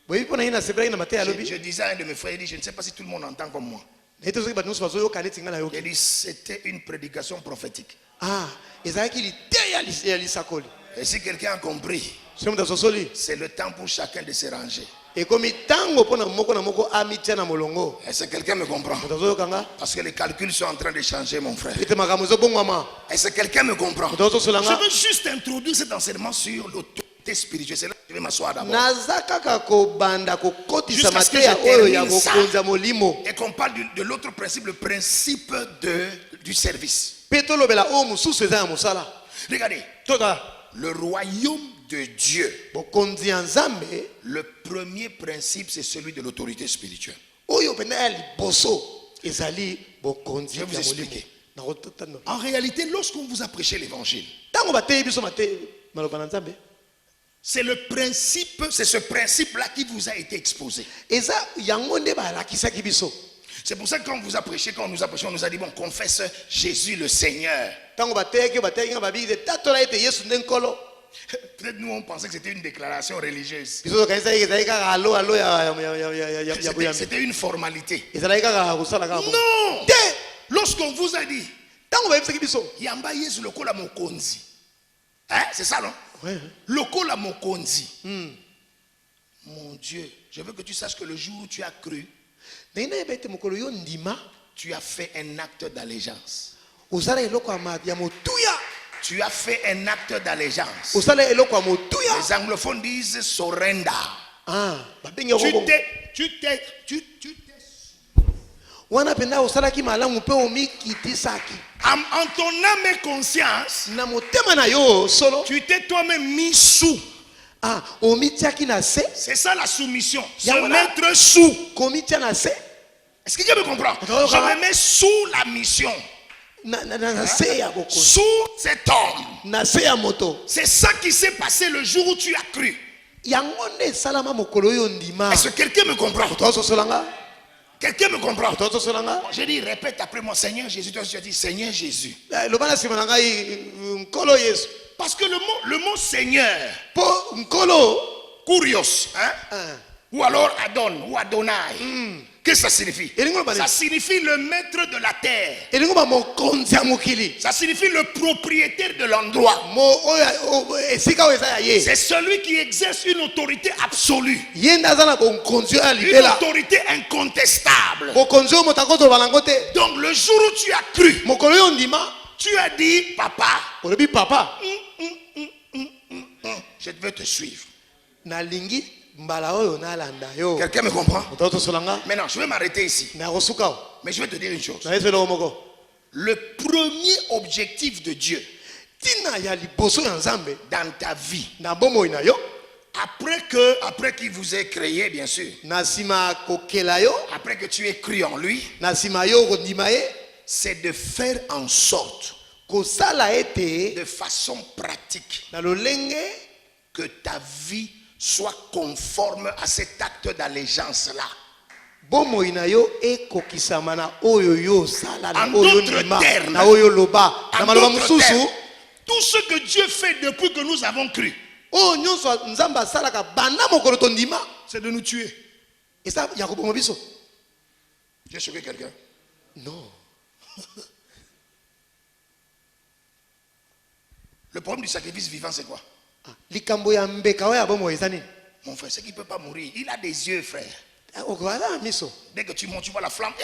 Boyebi pona ina sebelaki na mateya lobi. Je disais à un de mes frères, il dit, je ne sais pas si tout le monde entend comme moi. Ete soki bato nyonso bazoyoka neti nga na yoki. Il dit, c'était une prédication prophétique. Ah, ezalaki liteya ya lisakoli. Et si quelqu'un a compris, Soki moto asosoli. c'est le temps pour chacun de se ranger. Ekomi tango mpona moko na moko amitia na molongo. Est-ce que quelqu'un me comprend? Moto azoyoka nga. Parce que les calculs sont en train de changer, mon frère. Ete makambo ezobongwama. Est-ce que quelqu'un me comprend? Moto azosola nga. Je veux juste introduire cet enseignement sur l'autorité spirituelle. C'est là que je vais m'asseoir d'abord. Naza kaka kobanda kokotisa Jusqu'à ce que mateya je oyo ya termine ça. bokonza molimo. Et qu'on parle de l'autre principe, le principe du service. Pe tolobela oyo mosusu eza ya mosala. Regardez, Tota le royaume de Dieu, bokonzi ya Nzambe le premier principe, c'est celui de l'autorité spirituelle. oyo pena ya liboso ezali bokonzi Je vais vous ya molimo. expliquer. Nakotano. En réalité, lorsqu'on vous a prêché l'évangile, Tango bateyi biso mate maloba na Nzambe. c'est le principe, c'est ce principe-là qui vous a été exposé. Eza yango nde balakisaki biso. C'est pour ça que quand on vous a prêché, quand on nous a prêché, on nous a dit, bon, confesse Jésus le Seigneur. Tango bateyaki nga babiki tatola ete Yesu nde nkolo. Peut-être nous, on pensait que c'était une déclaration religieuse. Biso kanisa ezali kaka alo ya boyambi. C'était une formalité. Ezali kaka kosala kaka. Non! Te Lorsqu'on vous a dit, tango bayebisaki biso. Yamba Yesu lokola mokonzi. Hein? C'est ça, non? Ouais. Lokola mokonzi. Mon Dieu, je veux que tu saches que le jour où tu as cru, Ndenge yeba ete mokolo yo ndima tu as fait un acte d'allégeance. osala eloko ya motuya. Tu as fait un acte d'allégeance. Osala eloko ya motuya. Les anglophones disent surrender. Ah, babengi yango. Tu t'es Wana penda osalaki malamu pe omikitisaki. en ton âme et conscience, Na motema na yo solo. tu t'es toi-même mis sous Ah, omitiaki na se. C'est ça la soumission. Se Yamana. mettre sous. Komitia na se. Est-ce que tu me comprends? Je me mets sous la mission. Na se ya boko. Sous cet homme. Na se ya moto. C'est ça qui s'est passé le jour où tu as cru. Yangonde salama mokolo yo ndima. Est-ce que quelqu'un me comprend? Toto solanga. Quelqu'un me comprend? Toto solanga. J'ai dit, répète après moi, Seigneur Jésus. Toi, tu as dit, Seigneur Jésus. Le bana simananga nkolo Yesu. Parce que le mot Seigneur, Po nkolo. Kurios, hein? Ou alors Adon, ou Adonai. Qu'est-ce que ça signifie? Ça signifie le maître de la terre. Ça signifie le propriétaire de l'endroit. C'est celui qui exerce une autorité absolue. Une autorité incontestable. Donc le jour où tu as cru, tu as dit, papa, je veux te suivre. Quelqu'un me comprend? Maintenant, je vais m'arrêter ici. Mais je vais te dire une chose. Le premier objectif de Dieu dans ta vie, après qu'il vous ait créé, bien sûr, après que tu aies cru en lui, c'est de faire en sorte, de façon pratique, que ta vie soit conforme à cet acte d'allégeance-là. En d'autres termes, tout ce que Dieu fait depuis que nous avons cru, c'est de nous tuer. J'ai choqué quelqu'un? Non. Le problème du sacrifice vivant, c'est quoi? Mon frère, c'est qu'il ne peut pas mourir. Il a des yeux, frère. Dès que tu montes, tu vois la flamme.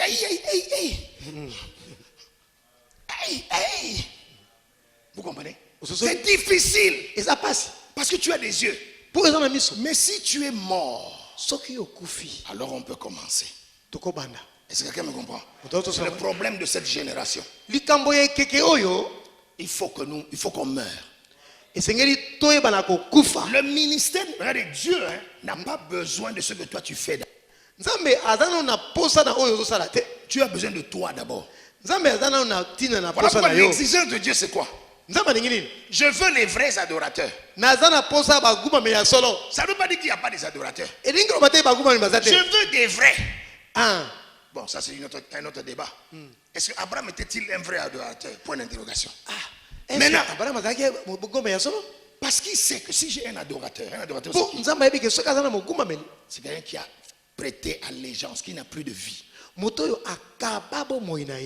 Vous comprenez? C'est difficile. Parce que tu as des yeux. Mais si tu es mort, alors on peut commencer. Est-ce que quelqu'un me comprend? C'est le problème de cette génération. Il faut qu'on meure. Le ministère de Dieu n'a pas besoin de ce que toi tu fais. Tu as besoin de toi d'abord. Voilà, l'exigence de Dieu, c'est quoi? Je veux les vrais adorateurs. Ça ne veut pas dire qu'il n'y a pas des adorateurs. Je veux des vrais. Bon, ça c'est un autre débat. Est-ce que Abraham était-il un vrai adorateur? Point d'interrogation. Maintenant, parce qu'il sait que si j'ai un adorateur c'est quelqu'un qui a prêté allégeance, qui n'a plus de vie.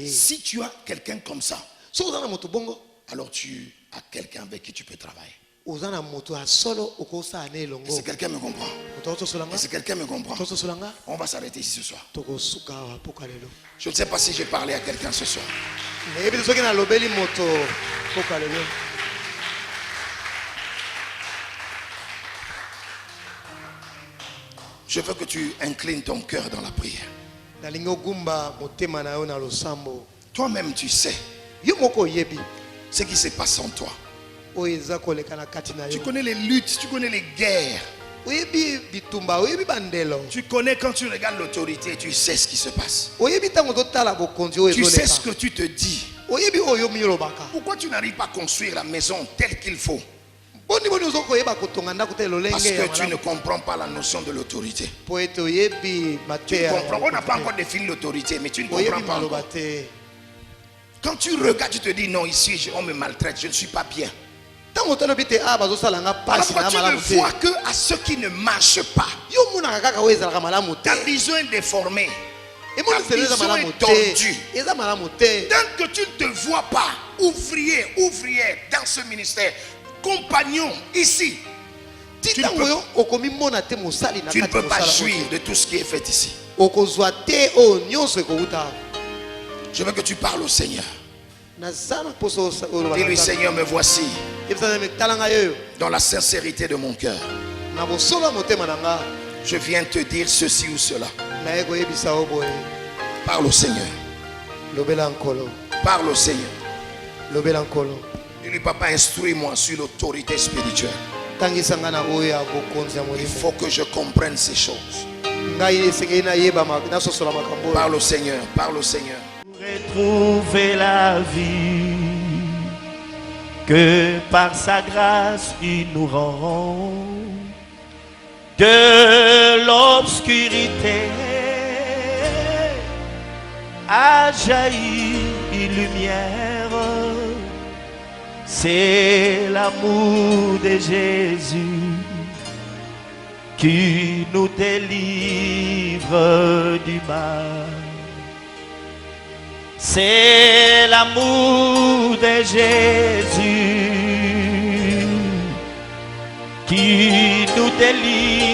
Si tu as quelqu'un comme ça, alors tu as quelqu'un avec qui tu peux travailler. Est-ce que quelqu'un me comprend? Est-ce que quelqu'un me comprend? On va s'arrêter ici ce soir. Je ne sais pas si j'ai parlé à quelqu'un ce soir. Je veux que tu inclines ton cœur dans la prière. Toi-même, tu sais ce qui se passe en toi. Tu connais les luttes, tu connais les guerres. Tu connais quand tu regardes l'autorité, tu sais ce qui se passe. Tu sais ce que tu te dis. Pourquoi tu n'arrives pas à construire la maison telle qu'il faut? Parce que tu ne comprends pas la notion de l'autorité. Tu comprends. On n'a pas encore défini l'autorité, mais tu ne comprends pas encore. Quand tu regardes, tu te dis non, ici on me maltraite, je ne suis pas bien. Alors tu ne vois que à ceux qui ne marchent pas. Ta vision est déformée. Ta vision est tordue. Tant que tu ne te vois pas ouvrière dans ce ministère, compagnon ici, tu ne peux pas jouir de tout ce qui est fait ici. Je veux que tu parles au Seigneur. Dis-lui, Seigneur, me voici dans la sincérité de mon cœur. Je viens te dire ceci ou cela. Parle au Seigneur. Parle au Seigneur. Dis-lui, papa, instruis-moi sur l'autorité spirituelle. tangisa nga na oyo ya bokonzi ya Il molimo faut que je comprenne ces choses. ngai esengeli nayeba nasosola makambo oyo. Parle au Seigneur, parle au Seigneur. Retrouver la vie que par sa grâce il nous rend de l'obscurité a jailli une lumière. C'est l'amour de Jésus qui nous délivre du mal. C'est l'amour de Jésus qui nous délivre.